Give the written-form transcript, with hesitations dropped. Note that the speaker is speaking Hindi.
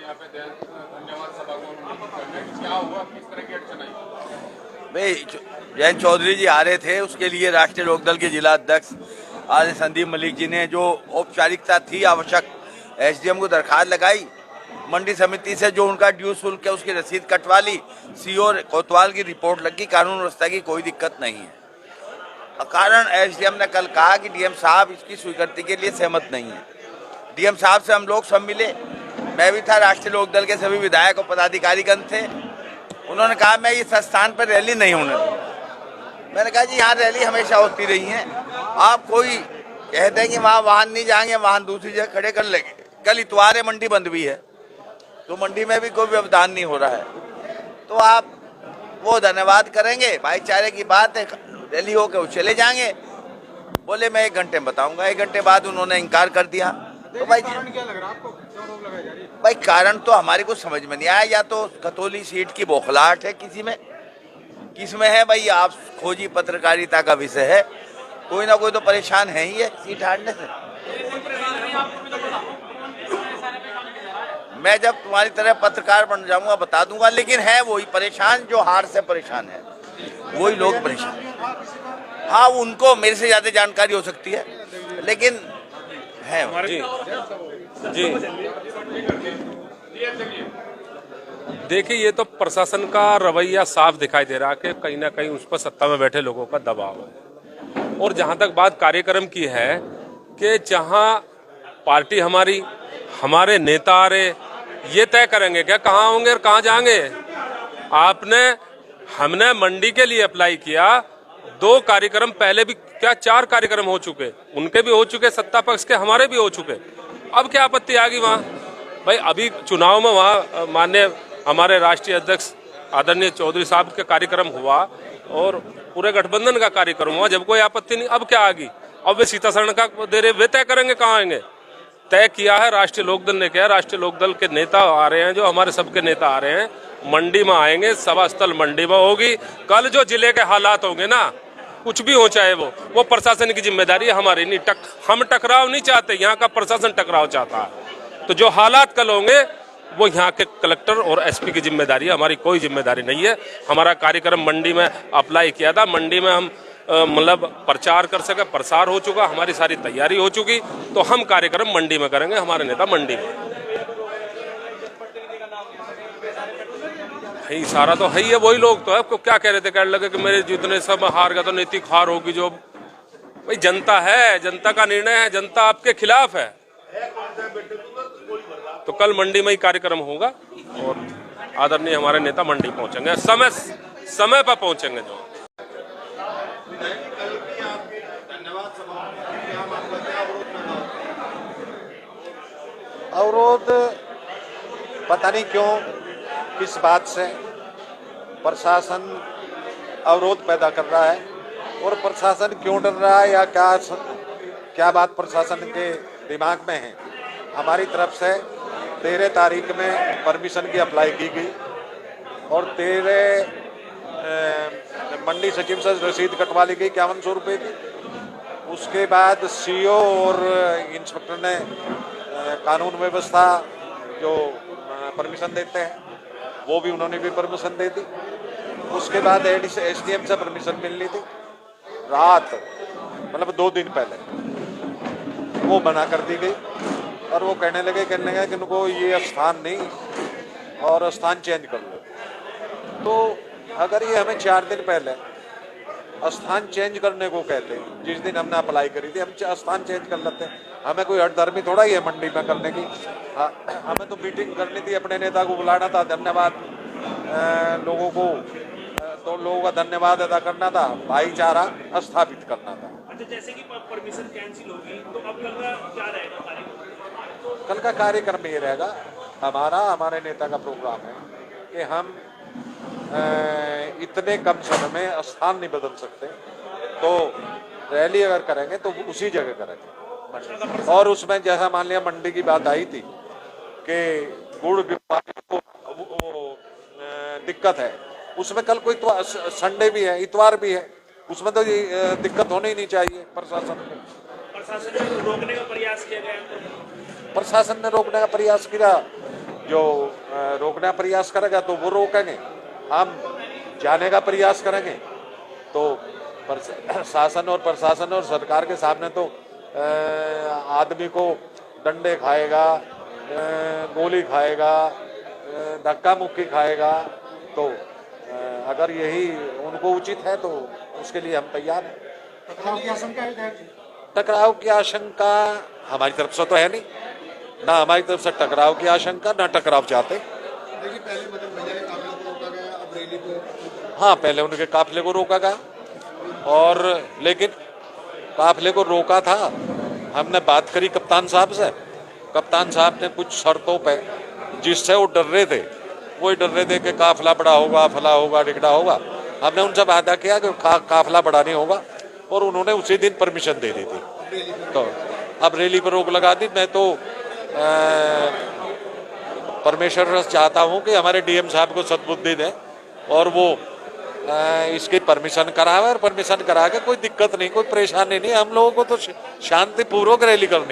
यहाँ पे धन्यवाद सभा को क्या हुआ, किस तरह की अड़चन आई? भाई जयंत चौधरी जी आ रहे थे, उसके लिए राष्ट्रीय लोकदल के जिला अध्यक्ष आदरणीय संदीप मलिक जी ने जो औपचारिकता थी आवश्यक एसडीएम को दरखास्त लगाई, मंडी समिति से जो उनका ड्यू शुल्क है उसकी रसीद कटवा ली, सीओ कोतवाल की रिपोर्ट लगी, कानून व्यवस्था की कोई दिक्कत नहीं है। कारण एसडीएम ने कल कहा कि डीएम साहब इसकी स्वीकृति के लिए सहमत नहीं है। डीएम साहब से हम लोग सब मिले, मैं भी था, राष्ट्रीय लोकदल के सभी विधायक और पदाधिकारीगण थे। उन्होंने कहा मैं इस स्थान पर रैली नहीं होने दूंगा। मैंने कहा जी यहाँ रैली हमेशा होती रही है, आप कोई कहते हैं कि वहाँ वाहन नहीं जाएंगे, वाहन दूसरी जगह खड़े कर लेंगे। कल इतवार है, मंडी बंद भी है, तो मंडी में भी कोई व्यवधान नहीं हो रहा है, तो आप वो धन्यवाद करेंगे, भाईचारे की बात है, रैली होकर वो चले जाएंगे। बोले मैं 1 घंटे में बताऊंगा। 1 घंटे बाद उन्होंने इनकार कर दिया। तो भाई कारण क्या लग रहा है आपको, क्यों रोक लगाई जा रही है? भाई कारण तो हमारे को समझ में नहीं आया, या तो खतौली सीट की बौखलाहट है किसमें है भाई, आप खोजी पत्रकारिता का विषय है, कोई ना कोई तो परेशान है ही है सीट हारने से। मैं जब तुम्हारी तरह पत्रकार बन जाऊंगा बता दूंगा, लेकिन है वही परेशान जो हार से परेशान है, वही लोग परेशान। हाँ, उनको मेरे से ज्यादा जानकारी हो सकती है, लेकिन है जी जी देखिए, ये तो प्रशासन का रवैया साफ दिखाई दे रहा है कि कहीं ना कहीं उस पर सत्ता में बैठे लोगों का दबाव है। और जहां तक बात कार्यक्रम की है कि जहां पार्टी हमारे नेता आ रहे, ये तय करेंगे क्या कहाँ होंगे और कहाँ जाएंगे। हमने मंडी के लिए अप्लाई किया, 2 कार्यक्रम पहले भी, क्या 4 कार्यक्रम हो चुके, उनके भी हो चुके, सत्ता पक्ष के हमारे भी हो चुके। अब क्या आपत्ति आ गई वहाँ? भाई अभी चुनाव में वहाँ माननीय हमारे राष्ट्रीय अध्यक्ष आदरणीय चौधरी साहब के कार्यक्रम हुआ और पूरे गठबंधन का कार्यक्रम हुआ, जब कोई आपत्ति नहीं। अब क्या आ गई? अब वे सीता शरण का दे रहे, वे तय करेंगे कहाँ आएंगे। तय किया है राष्ट्रीय लोकदल ने, किया राष्ट्रीय लोकदल के नेता आ रहे हैं, जो हमारे सबके नेता आ रहे हैं, मंडी में आएंगे, सभा स्थल मंडी में होगी। कल जो जिले के हालात होंगे ना, कुछ भी हो चाहे वो प्रशासन की जिम्मेदारी है, हमारी नहीं। हम टकराव नहीं चाहते, यहाँ का प्रशासन टकराव चाहता है। तो जो हालात कल होंगे वो यहाँ के कलेक्टर और एसपी की जिम्मेदारी है, हमारी कोई जिम्मेदारी नहीं है। हमारा कार्यक्रम मंडी में अप्लाई किया था, मंडी में हम मतलब प्रचार कर सके, प्रसार हो चुका, हमारी सारी तैयारी हो चुकी, तो हम कार्यक्रम मंडी में करेंगे, हमारे नेता मंडी में। इशारा तो है ही है, वही लोग तो है। आपको क्या कह रहे थे, कहने लगे कि मेरे जितने सब हार गया तो नीति हार होगी। जो भाई जनता है, जनता का निर्णय है, जनता आपके खिलाफ है। तो कल मंडी में ही कार्यक्रम होगा और आदरणीय हमारे नेता मंडी पहुंचेंगे, समय पर पहुंचेंगे। जो अवरोध पता नहीं क्यों, किस बात से प्रशासन अवरोध पैदा कर रहा है, और प्रशासन क्यों डर रहा है या क्या बात प्रशासन के दिमाग में है। हमारी तरफ से 13 तारीख में परमिशन की अप्लाई की गई और 13 मंडी सचिव से रसीद कटवा ली गई 5100 रुपये की। उसके बाद सीओ और इंस्पेक्टर ने कानून व्यवस्था जो परमिशन देते हैं वो भी उन्होंने भी परमिशन दे दी। उसके बाद एसडीएम से परमिशन मिलनी थी रात, मतलब 2 दिन पहले, वो बना कर दी गई और वो कहने लगे कि इनको ये स्थान नहीं और स्थान चेंज कर लो। तो अगर ये हमें 4 दिन पहले स्थान चेंज करने को कहते हैं, जिस दिन हमने अप्लाई करी थी, हम स्थान चेंज कर लेते हैं। हमें कोई हठधर्मी थोड़ा ही है मंडी में करने की। हमें तो मीटिंग करनी थी, अपने नेता को बुलाना था, धन्यवाद लोगों को, तो लोगों का धन्यवाद अदा करना था, भाईचारा स्थापित करना था। अच्छा, जैसे कि परमिशन कैंसिल होगी तो अब कल का क्या रहेगा कार्यक्रम? कल का कार्यक्रम ये रहेगा, हमारे नेता का प्रोग्राम है कि हम इतने कम समय में स्थान नहीं बदल सकते, तो रैली अगर करेंगे तो उसी जगह करेंगे। और उसमें जैसा मान लिया मंडी की बात आई थी कि गुड़ व्यापारी को दिक्कत है, उसमें कल कोई संडे भी है, इतवार भी है, उसमें तो दिक्कत होनी ही नहीं चाहिए। प्रशासन ने रोकने का प्रयास किया गया, प्रशासन ने रोकने का प्रयास किया, जो रोकने का प्रयास करेगा तो वो रोकेंगे, हम जाने का प्रयास करेंगे तो शासन और प्रशासन और सरकार के सामने तो आदमी को डंडे खाएगा, गोली खाएगा, धक्का मुक्की खाएगा। तो अगर यही उनको उचित है तो उसके लिए हम तैयार हैं। टकराव की आशंका है? टकराव की आशंका हमारी तरफ से तो है नहीं, ना हमारी तरफ से टकराव की आशंका, ना टकराव चाहते। देखिए पहले मदन भैया के काफिले को रोका गया, अब रैली को। हाँ, पहले उनके काफिले को रोका गया और लेकिन काफिले को रोका था, हमने बात करी कप्तान साहब से। कप्तान साहब ने कुछ शर्तों पे, जिससे वो डर रहे थे, वही डर रहे थे कि काफिला बड़ा होगा, फला होगा, टिकड़ा होगा। हमने उनसे वादा किया कि काफिला बड़ा नहीं होगा और उन्होंने उसी दिन परमिशन दे दी थी। तो अब रैली पर रोक लगा दी। मैं तो परमेश्वर चाहता हूं कि हमारे डीएम साहब को सद्बुद्धि दें और वो इसकी परमिशन करावे, और परमिशन करा के कोई दिक्कत नहीं, कोई परेशानी नहीं, हम लोगों को तो शांतिपूर्वक रैली करनी।